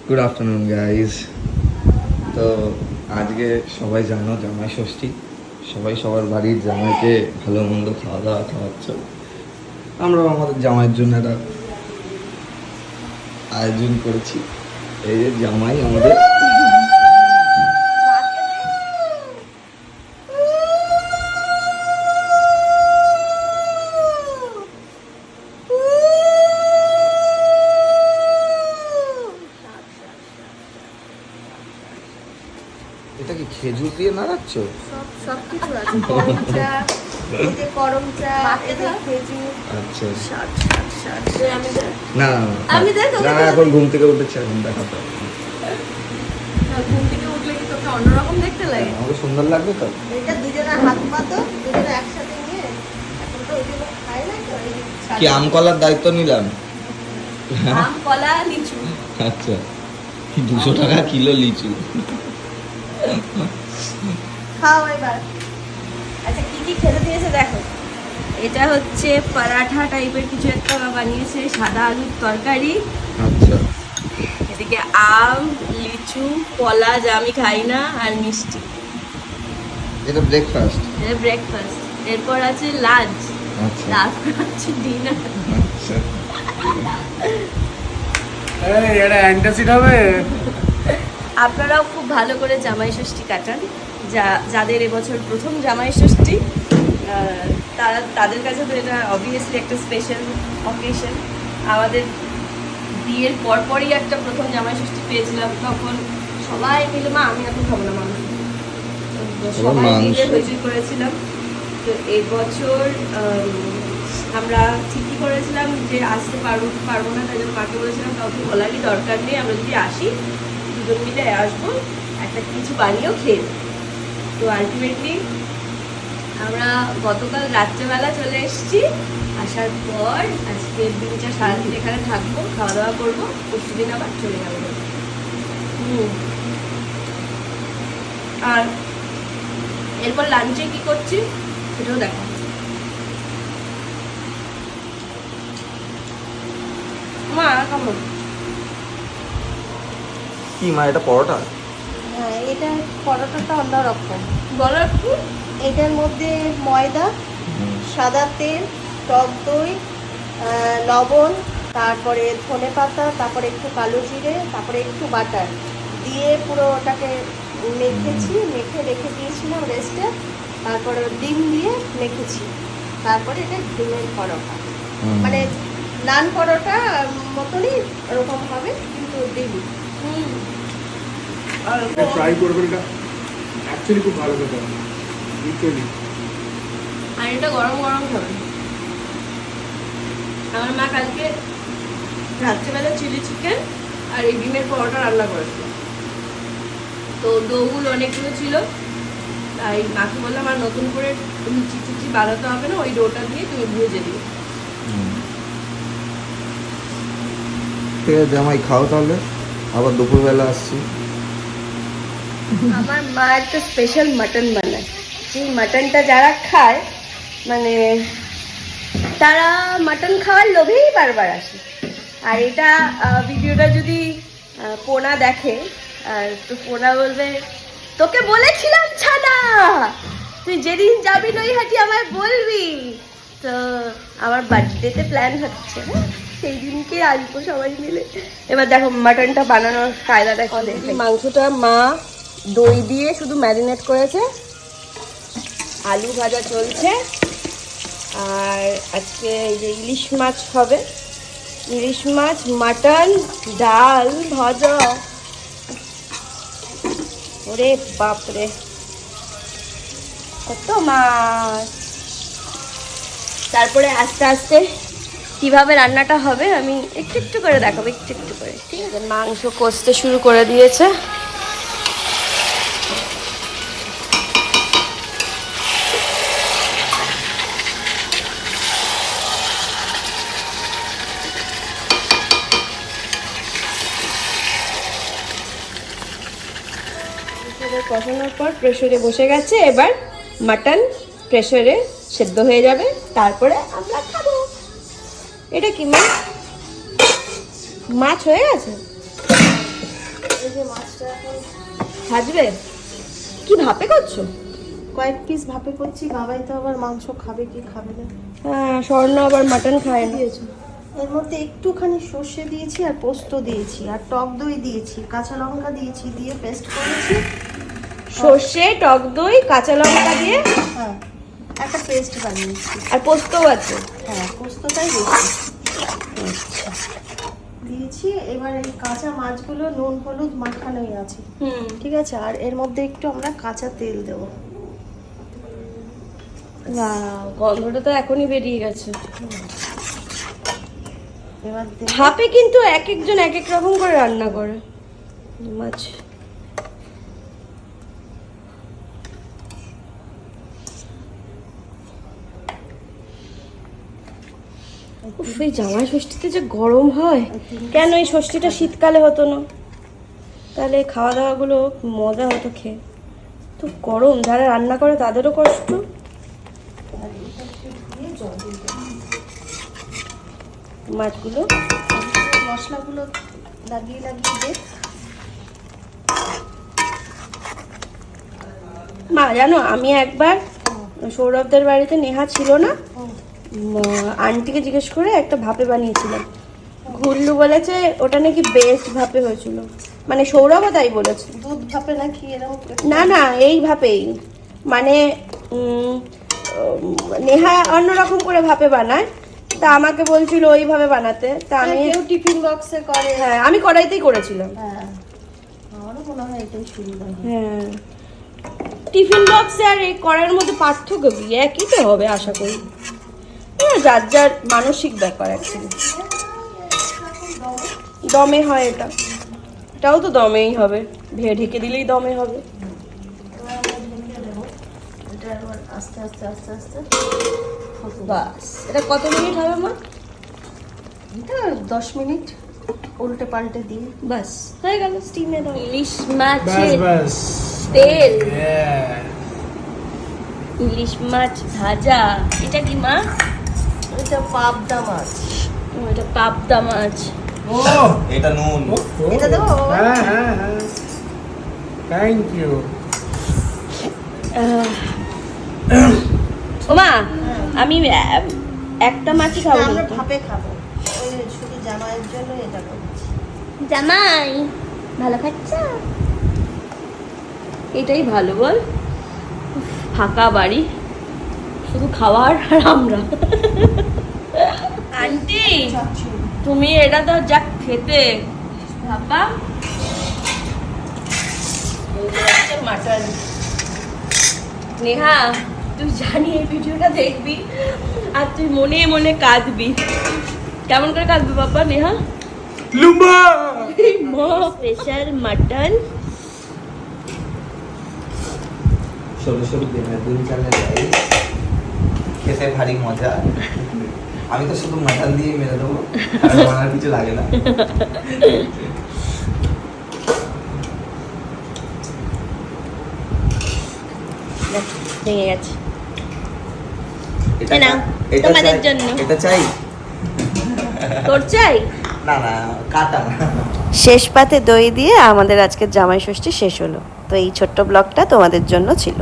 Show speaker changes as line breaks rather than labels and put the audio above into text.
Good afternoon guys. তো আজকে সবাই জানো জামাই ষষ্ঠী, সবাই সবার বাড়ির জামাইকে ভালো মন্দ খাওয়া দাওয়া খাওয়াচ্ছ। আমরাও আমাদের জামাইয়ের জন্য একটা আয়োজন করেছি। এই যে জামাই আমাদের এটা কি খেজুর দিয়ে নাড়াচ্ছ?
সব কিছু আছে, করম চা, এই যে করম চা, এই যে খেজুর।
আচ্ছা
আমি দেখ,
না না
আমি দেখ,
না না, এখন ঘুম থেকে উঠেছে, এখন দেখাতে হবে।
ঘুম থেকে উঠলে কি তোকে অন্যরকম দেখতে লাগে?
আমাকে সুন্দর লাগবে তো।
এটা দুজনের হাত পাতো, দুজনে একসাথে নিয়ে, এখন তো ওইগুলো খায় না তো, এই
কি আম কলার দায়িত্ব নিলাম?
আম কলা লিচু।
আচ্ছা, 200 টাকা কিলো লিচু।
খাও এবার। আচ্ছা কি কি খেতে দিয়েছে দেখো। এটা হচ্ছে পরাঠা টাইপের কিছু একটা বানিয়েছে, সাদা আলুর তরকারি।
আচ্ছা,
এদিকে আম, লিচু, কলা যা আমি খাই না, আর মিষ্টি।
এটা ব্রেকফাস্ট।
এটা ব্রেকফাস্ট। এরপর আছে লাঞ্চ,
আচ্ছা
তারপর আছে ডিনার।
আচ্ছা,
এই এটা অ্যান্টাসিড হবে।
আপনারাও খুব ভালো করে জামাই ষষ্ঠী কাটান। যাদের এবছর প্রথম জামাই ষষ্ঠী, তাদের কাছে তো এটা অবভিয়াসলি একটা স্পেশাল অকেশন। আমাদের বিয়ের পরপরই একটা প্রথম জামাই ষষ্ঠী পেয়েছিলাম, তখন সবাই মিলে, মা আমি এখন খাবো না মাংস, সবাই মিলে হইচই করেছিলাম। তো এবছর আমরা ঠিকই করেছিলাম যে আসতে পারবো না, তাই জন্য মাকে বলেছিলাম কাউকে বলারই দরকার নেই, আমরা যদি আসি দুজন মিলে আসবো, একটা কিছু বানিয়েও খেয়ে নেবো। তো আলটিমেটলি আমরা গতকাল রাত্রেবেলা চলে এসেছি। আসার পর আজকে 3-4 সারাদিন এখানে থাকবো, খাওয়া দাওয়া করবো, পরশু দিন আবার চলে যাবো। আর এরপর লাঞ্চে কি করছি সেটাও দেখো। মা কেমন?
কি মা, এটা পরোটা?
হ্যাঁ, এটা পরোটাটা অন্যরকম।
বলো একটু।
এটার মধ্যে ময়দা, সাদা তেল, টক দই, লবণ, তারপরে ধনেপাতা, তারপরে একটু কালো জিরে, তারপরে একটু বাটার দিয়ে পুরো ওটাকে মেখেছি, মেখে রেখে দিয়েছিলাম রেস্টে। তারপরে ডিম দিয়ে মেখেছি, তারপরে এটা ডিমের পরোটা, মানে নান পরোটা মতনই ওরকম হবে, কিন্তু ডিম।
আর
ট্রাই করবেন, এটা অ্যাকচুয়ালি খুব ভালো খেতে হবে, লিটারালি।
আর এটা গরম গরম খাবেন। আমার মা কালকে রাত্রেবেলা চিলি চিকেন আর এই ডিমের পরোটা রান্না করেছিল, তো ডোগুলো অনেকগুলো ছিল, তাই মাকে বললাম আর নতুন করে লুচি টুচি বানাতে হবে না, ওই ডোটা দিয়ে তুমি ভেজে দিও।
ঠিক আছে জামাই, খাও তাহলে, আবার দুপুরবেলা আসছি।
আমার মা একটা স্পেশাল মাটন বানায়, সেই মাটনটা যারা খায়, মানে তারা মাটন খাওয়ার লোভেই বারবার আসে। আর এটা ভিডিওটা যদি পোনা দেখে, আর তো পোনা বলবে, তোকে বলেছিলাম ছানা, তুই যেদিন যাবি নৈহাটি আমায় বলবি। তো আমার বার্থডেতে প্ল্যান হচ্ছে, হ্যাঁ সেই দিনকে আসবো সবাই মিলে। এবার দেখো মাটনটা বানানোর কায়দাটা কি দেখে।
মাংসটা মা দই দিয়ে শুধু ম্যারিনেট করেছে, আলু ভাজা চলছে, আর আজকে এই যে ইলিশ মাছ হবে, ইলিশ মাছ, মাটন, ডাল, ভাজা। ওরে বাপরে কত মাছ! তারপরে আস্তে আস্তে কিভাবে রান্নাটা হবে আমি একটু একটু করে দেখাবো, একটু একটু করে, ঠিক আছে? মাংস কষতে শুরু করে দিয়েছে। কষানোর পর প্রেসারে বসে গেছে, এবার মাটন প্রেসারে সেদ্ধ হয়ে যাবে, তারপরে আমরা খাবো। এটা কি মাছ? মাছ হয়ে গেছে?
যে মাছটা এখন
ভাজবে কি ভাপে করছো?
কয়েক পিস ভাপে করছি, বাবাই তো আবার মাংস খাবে কি খাবে না।
হ্যাঁ, স্বর্ণ আবার মাটন খায় না।
দিয়েছো এর মধ্যে একটুখানি সর্ষে দিয়েছি আর পোস্ত দিয়েছি আর টক দই দিয়েছি, কাঁচা লঙ্কা দিয়েছি, দিয়ে পেস্ট করেছি।
সর্ষে, টক দই, কাঁচা লঙ্কা দিয়ে
হ্যাঁ, একটা পেস্ট বানিয়েছি।
আর পোস্তও আছে।
হ্যাঁ, পোস্তটাই বেশি দিয়েছি। এবার এই কাঁচা মাছগুলো নুন হলুদ মাখানোই আছে, ঠিক আছে। আর এর মধ্যে একটু আমরা কাঁচা তেল দেবো।
গন্ধটা তো এখনই বেরিয়ে গেছে।
এবার
ভাপে কিন্তু এক একজন এক এক রকম করে রান্না করে মাছ। উফ, এই জামাই ষষ্ঠীতে যে গরম হয়, কেন এই ষষ্ঠীটা শীতকালে হতো না? তাহলে খাওয়া দাওয়াগুলো মজা হতো খেয়ে। তো গরম, যারা রান্না করে তাদেরও কষ্ট। মাছগুলো
মশলাগুলো লাগিয়ে লাগিয়ে দে।
মা জানো, আমি একবার সৌরভদের বাড়িতে নেহা ছিল না, আন্টিকে জিজ্ঞেস করে একটা ভাপে বানিয়েছিলাম। ঘুরলু বলেছে ওটা নাকি বেস্ট ভাপে হয়েছিল, মানে সৌরভও তাই বলেছে।
দুধ ভাপে নাকি এরকম?
না না, এই ভাপেই, মানে নেহা অন্যরকম করে ভাপে বানায়, তা আমাকে বলছিল ওইভাবে বানাতে। তা আমি
কেউ টিফিন বক্সে করে।
হ্যাঁ, আমি কড়াইতেই করেছিলাম।
হ্যাঁ, আমারও মনে হয় এটাই সুবিধা হয়।
হ্যাঁ, টিফিন বক্সে আর এই কড়াইয়ের মধ্যে পার্থক্য কি? একই তো হবে আশা করি। যার যার মানসিক ব্যাপার অ্যাকচুয়ালি। দমে হয় এটা, এটাও তো দমেই হবে, ঢেকে দিলেই দমে হবে।
এটা আবার আস্তে আস্তে আস্তে আস্তে
বাস, এটা কত মিনিট হবে মা?
এটা 10 মিনিট উল্টে পাল্টে দিয়ে
বাস হয়ে গেল, স্টিমে দাও। ইলিশ
বাস
মাছের
বাস
তেল,
হ্যাঁ
ইলিশ মাছ ভাজা। এটা কি মা?
এটা পাবদা মাছ।
এটা পাবদা মাছ।
ও
এটা নুন।
এটা দেবো বাবা?
হ্যাঁ হ্যাঁ হ্যাঁ, থ্যাংক ইউ।
ও মা, আমি একটা মাছই খাবো
আমরা
কিন্তু।
ভাপে খাবো, ওই শুধু জামাইয়ের জন্য এটা করছি।
জামাই ভালো খাচ্ছ? এটাই ভালো বল, ফাঁকা বাড়ি, শুধু খাওয়ার আর আমরা। আন্টি, তুমি এটা তো যা খেতে বাবা। মাটন। নেহা, তুই জানি এই ভিডিওটা দেখবি আর তুই মনে মনে কাঁদবি। কেমন করে কাঁদবি বাবা? Neha,
লুম্বা
special mutton.
সরু সরু বেনারদুল চালের রাইস খেতে ভারী মজা। আমি তো শুধু মাটন দিয়ে মেরে দেবো, আর আমার আর কিছু লাগে না।
ভেঙে গেছে।
এটা
এই নাও,
এটা
তোমাদের
চাই-
জন্য।
এটা চাই
তোর চাই?
না না, কাটা না।
শেষ পাতে দই দিয়ে আমাদের আজকের জামাই ষষ্ঠী শেষ হলো। তো এই ছোট্ট ব্লগটা তোমাদের জন্য ছিল।